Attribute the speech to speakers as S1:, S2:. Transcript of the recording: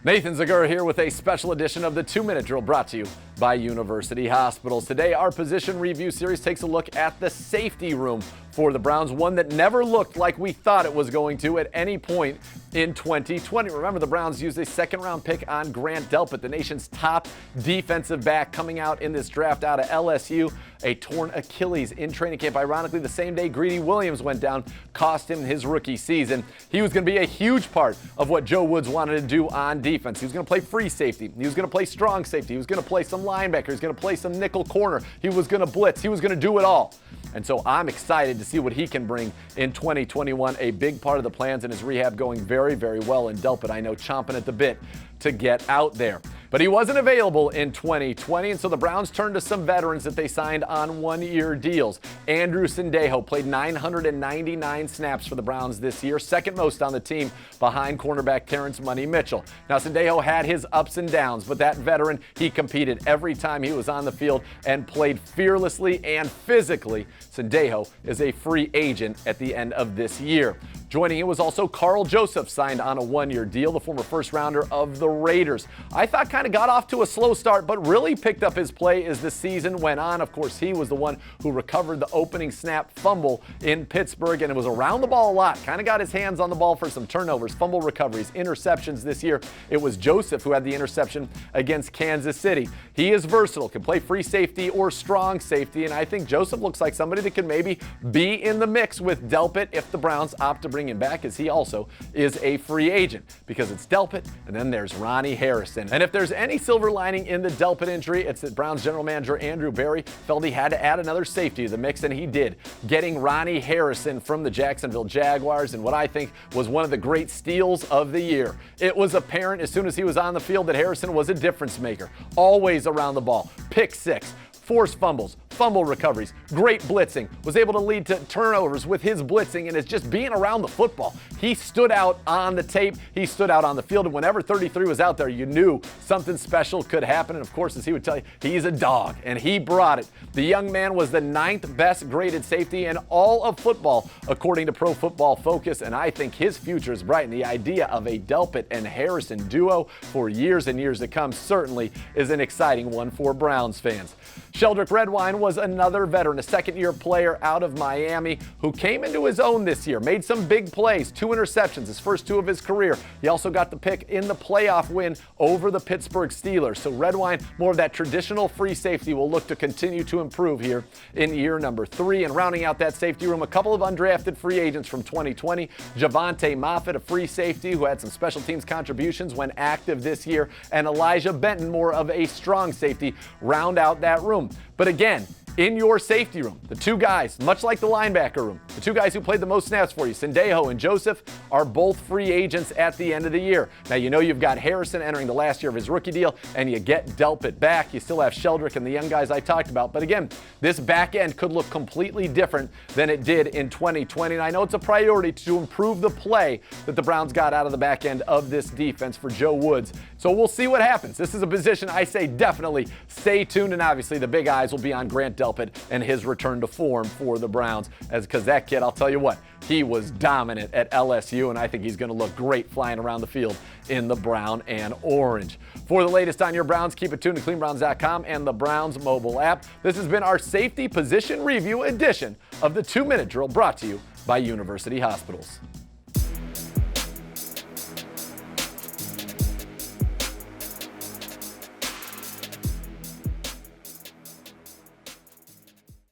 S1: Nathan Zegura here with a special edition of the 2-Minute Drill brought to you by University Hospitals. Today, our position review series takes a look at the safety room for the Browns, one that never looked like we thought it was going to at any point in 2020. Remember, the Browns used a second-round pick on Grant Delpit, the nation's top defensive back coming out in this draft out of LSU. A torn Achilles in training camp. Ironically, the same day Greedy Williams went down, cost him his rookie season. He was going to be a huge part of what Joe Woods wanted to do on defense. He was going to play free safety. He was going to play strong safety. He was going to play some linebacker. He was going to play some nickel corner. He was going to blitz. He was going to do it all. And so I'm excited to see what he can bring in 2021. A big part of the plans and his rehab going very, very well. And Delpit, I know, chomping at the bit to get out there. But he wasn't available in 2020, and so the Browns turned to some veterans that they signed on one-year deals. Andrew Sendejo played 999 snaps for the Browns this year, second most on the team behind cornerback Terrence Money Mitchell. Now, Sendejo had his ups and downs, but that veteran, he competed every time he was on the field and played fearlessly and physically. Sendejo is a free agent at the end of this year. Joining him was also Karl Joseph, signed on a one-year deal, the former first-rounder of the Raiders. I thought kind of got off to a slow start, but really picked up his play as the season went on. Of course, he was the one who recovered the opening snap fumble in Pittsburgh, and it was around the ball a lot. Kind of got his hands on the ball for some turnovers, fumble recoveries, interceptions this year. It was Joseph who had the interception against Kansas City. He is versatile, can play free safety or strong safety, and I think Joseph looks like somebody that could maybe be in the mix with Delpit if the Browns opt to bring him back, as he also is a free agent, because it's Delpit and then there's Ronnie Harrison. And if there's any silver lining in the Delpit injury, it's that Browns general manager Andrew Berry felt he had to add another safety to the mix, and he did, getting Ronnie Harrison from the Jacksonville Jaguars in what I think was one of the great steals of the year. It was apparent as soon as he was on the field that Harrison was a difference maker, always around the ball, pick six, forced fumbles, fumble recoveries, great blitzing, was able to lead to turnovers with his blitzing, and it's just being around the football. He stood out on the tape, he stood out on the field, and whenever 33 was out there, you knew something special could happen. And of course, as he would tell you, he's a dog, and he brought it. The young man was the 9th best graded safety in all of football, according to Pro Football Focus, and I think his future is bright, and the idea of a Delpit and Harrison duo for years and years to come certainly is an exciting one for Browns fans. Sheldrick Redwine was another veteran, a second-year player out of Miami who came into his own this year, made some big plays, 2 interceptions, his first 2 of his career. He also got the pick in the playoff win over the Pittsburgh Steelers. So Redwine, more of that traditional free safety, will look to continue to improve here in year number 3. And rounding out that safety room, a couple of undrafted free agents from 2020. Javante Moffitt, a free safety who had some special teams contributions when active this year, and Elijah Benton, more of a strong safety, round out that room. But again, in your safety room, the 2 guys, much like the linebacker room, the 2 guys who played the most snaps for you, Sendejo and Joseph, are both free agents at the end of the year. Now, you know you've got Harrison entering the last year of his rookie deal, and you get Delpit back. You still have Sheldrick and the young guys I talked about. But again, this back end could look completely different than it did in 2020. And I know it's a priority to improve the play that the Browns got out of the back end of this defense for Joe Woods. So we'll see what happens. This is a position I say definitely stay tuned, and obviously the big eyes will be on Grant Delpit and his return to form for the Browns, because that kid, I'll tell you what, he was dominant at LSU, and I think he's going to look great flying around the field in the brown and orange. For the latest on your Browns, keep it tuned to cleanbrowns.com and the Browns mobile app. This has been our safety position review edition of the 2-Minute Drill, brought to you by University Hospitals.